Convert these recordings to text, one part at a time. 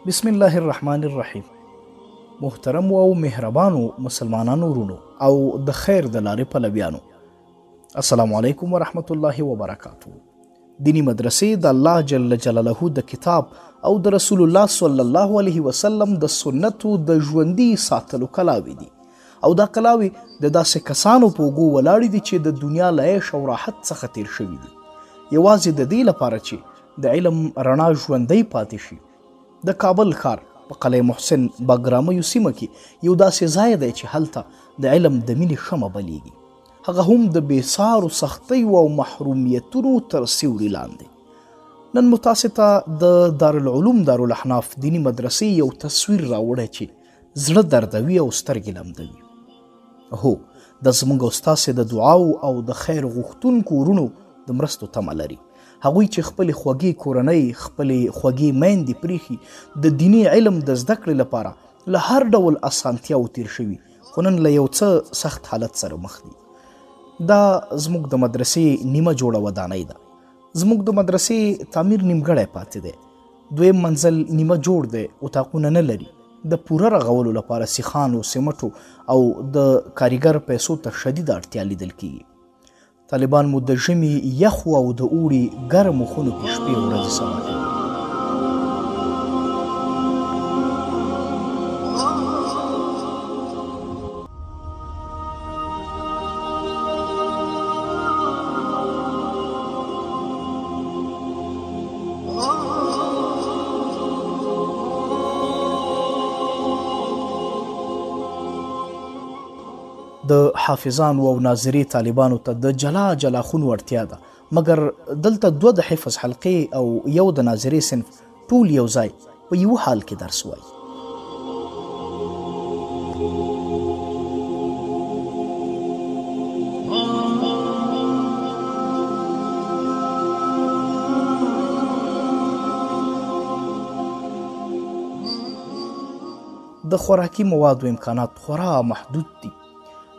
بسم الله الرحمن الرحیم. محترم او مهربانو مسلمانانو ورونو او د خیر د لارې پلویانو، السلام علیکم ورحمت الله وبرکاتو. دینی مدرسې د الله جل جلاله د کتاب او د رسول الله صلی الله علیه وسلم د سنتو د ژوندي ساتلو کلاوي دي، او دا کلاوي د داسې کسانو په اوږو ولاړې دي چې د دنیا له عیش او راحت څخه تیر شوي دي، یوازې د دې لپاره چې د علم رڼا ژوندی پاتې شي. د کابل ښار په قلعه محسن باګرامیو سیمه کې یو داسې ځای دی چې هلته د علم د مینې شمع بلیږي، هغه هم د بېسارو سختیو او محرومیتونو تر سیوري لاندې. نن مو تاسې ته د دارالعلوم دارالاحناف دینی مدرسې یو تصویر راوړی چې زړه دردوي او سترګې لمدوي. هو، د زموږ او ستاسې د دعاو او د خیر غوښتونکو ورونو د مرستو تمه لري، هغوی چې خپلې خوږې کورنۍ، خپلې خوږې میندې پریښي د دیني علم د زده کړې لپاره له هر ډول اسانتیاو تیر شوي، خو نن له یو څه سخت حالت سره مخ دي. دا زموږ د مدرسې نیمه جوړه ودانۍ ده. زموږ د مدرسې تعمیر نیمګړی پاتې دی، دویم منزل نیمه جوړ دی، اتاقونه نه لري. د پوره رغولو لپاره سیخانو، سیمټو او د کاریګر پیسو ته شدیده اړتیا لیدل کیږي. طالبان مو د ژمي یخو او د اوړي ګرمو خونو کې شپې ورځې سبا کوي. د حافظانو او ناظري طالبانو ته د جلا جلا خونو اړتیا ده، مګر دلته دوه د حفظ حلقې او یو د ناظري صنف ټول یو ځای په یو حال کې درس وایي. د خوراکي موادو امکانات خورا محدود دي.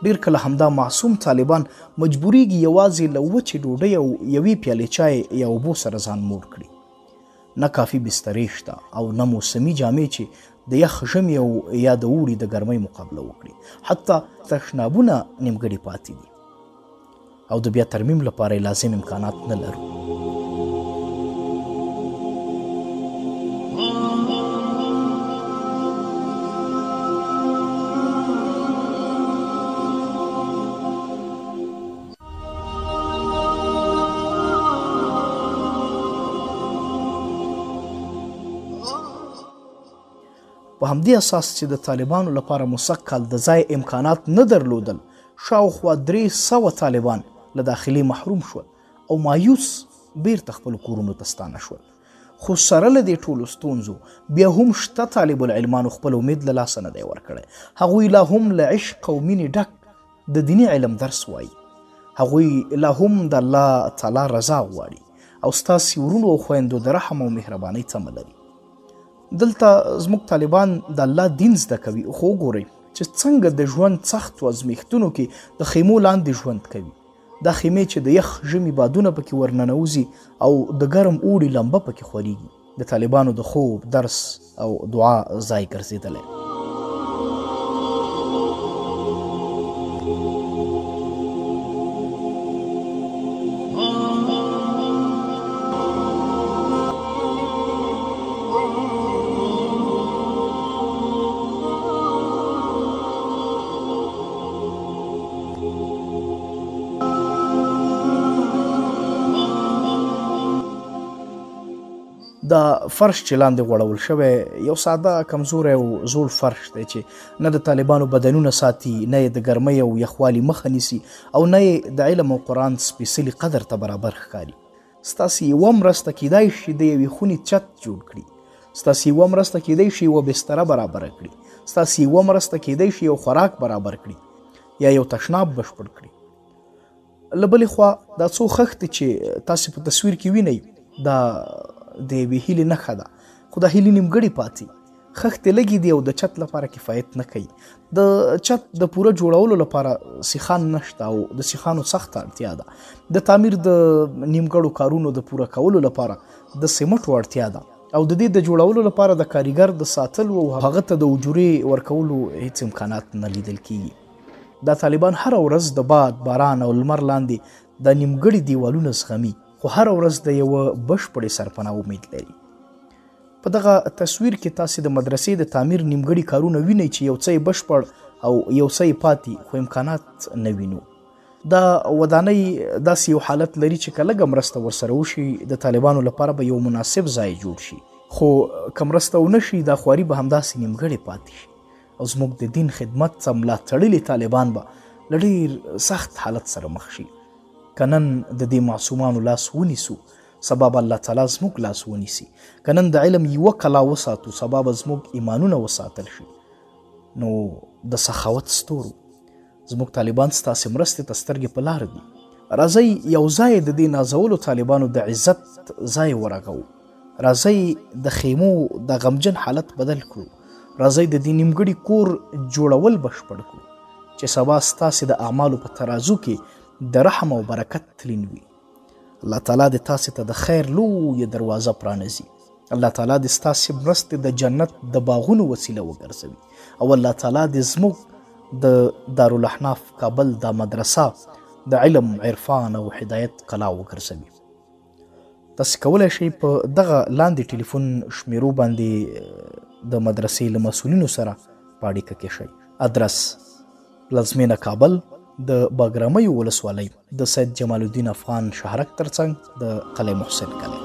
ډیر کله همدا معصوم طالبان مجبوریږي یوازې له وچې ډوډۍ او یوې پیالې چای یا اوبو سره ځان موړ کړي. نه کافي بسترې شته او نه موسمي جامې چې د یخ ژمي او یا د اوړي د ګرمۍ مقابله وکړي. حتی تشنابونه نیمګړي پاتې دي او د بیا ترمیم لپاره لازم امکانات نه لرو. په همدې اساس چې د طالبانو لپاره مسکل د ځای امکانات نه درلودل، شاوخوا 300 طالبان له داخلي محروم شول او مایوس بیرته خپلو کورونو ته ستانه شول. خو سره له دې ټولو ستونزو بیا هم شته طالب العلمانو خپل امید له لاسه نه دی ورکړی. هغوی لا هم له عشق او مینې ډک د دیني علم درس وایي، هغوی لا هم د الله تعالی رضا غواړي او ستاسې ورونو او خویندو د رحم او مهربانۍ تمه لري. دلته زموږ طالبان د الله دین زده کوي، خو وګورئ چې څنګه د ژوند سختو ازمیښتونو کې د خیمو لاندې ژوند کوي. دا خیمې چې د یخ ژمي بادونه پکې ورننوځي او د ګرم اوړي لمبه پکې خورېږي، د طالبانو د خوب، درس او دعا ځای ګرځېدلی. دا فرش چې لاندې غوړول شوی یو ساده، کمزوری او زوړ فرش دی چې نه د طالبانو بدنونه ساتي، نه یې د ګرمۍ او یخوالي مخه نیسي او نه یې د علم او قرآن سپېڅلي قدر ته برابر ښکاري. ستاسې یوه مرسته کیدای شي د یوې خونې چت جوړ کړي، ستاسې یوه مرسته کیدای شي یوه بستره برابره کړي، ستاسې یوه مرسته کیدای شي یو خوراک برابر کړي یا یو تشناب بشپړ کړي. له بلې خوا دا څو خښتې چې تاسې په تصویر کې وینئ دا د یوې هیلې نښه ده، خو دا هیلې نیمګړې پاتې. خښتې لږې دي او د چت لپاره کفایت نه کوي. د چت د پوره جوړولو لپاره سیخان نشته او د سیخانو سخته اړتیا ده. د تعمیر د نیمګړو کارونو د پوره کولو لپاره د سیمټو اړتیا ده او د دې د جوړولو لپاره د کاریګر د ساتلو او هغه ته د اجورې ورکولو هیڅ امکانات نه لیدل کیږي. دا طالبان هره ورځ د باد، باران او لمر لاندې د نیمګړي دیوالونه زغمي، خو هره ورځ د یوه بشپړې سرپناه امید لري. په دغه تصویر کې تاسې د مدرسې د تعمیر نیمګړي کارونه وینئ چې یو څه یې بشپړ او یو څه یې پاتې، خو امکانات نه وینو. دا ودانۍ داسې یو حالت لري چې که لږه مرسته ورسره وشي د طالبانو لپاره به یو مناسب ځای جوړ شي، خو که مرسته ونه شي دا خواري به همداسې نیمګړې پاتې شي او زموږ د دین خدمت ته ملا تړلي طالبان به له ډېر سخت حالت سره مخ شي. که نن د دې معصومانو لاس ونیسو، سبا به الله تعالی زموږ لاس ونیسي. که نن د علم یوه کلا وساتو، سبا به زموږ ایمانونه وساتل شي. نو د سخاوت ستورو زموږ طالبان ستاسې مرستې ته سترګې په لار دي. راځئ یو ځای د دې نازولو طالبانو د عزت ځای ورغوو. راځئ د خیمو د غمجن حالت بدل کړو. راځئ د دې نیمګړي کور جوړول بشپړ کړو چې سبا ستاسې د اعمالو په ترازو کې د رحم او برکت تلین وي. الله تعالی دې تاسې ته د خیر لویه دروازه پرانیزي. الله تعالی دې ستاسې مرستې د جنت د باغونو وسیله وګرځوي او الله تعالی دې زموږ د دارالاحناف کابل دا مدرسه د علم، عرفان او هدایت کلا وګرځوي. تاسې کولی شئ په دغه لاندې ټلیفون شمیرو باندې د مدرسې له مسؤلینو سره په اړیکه کې شئ. ادرس: پلازمینه کابل، د باګرامیو ولسوالۍ د سید جمال الدین افغان شهرک ترڅنګ د قلعه محسن کلی.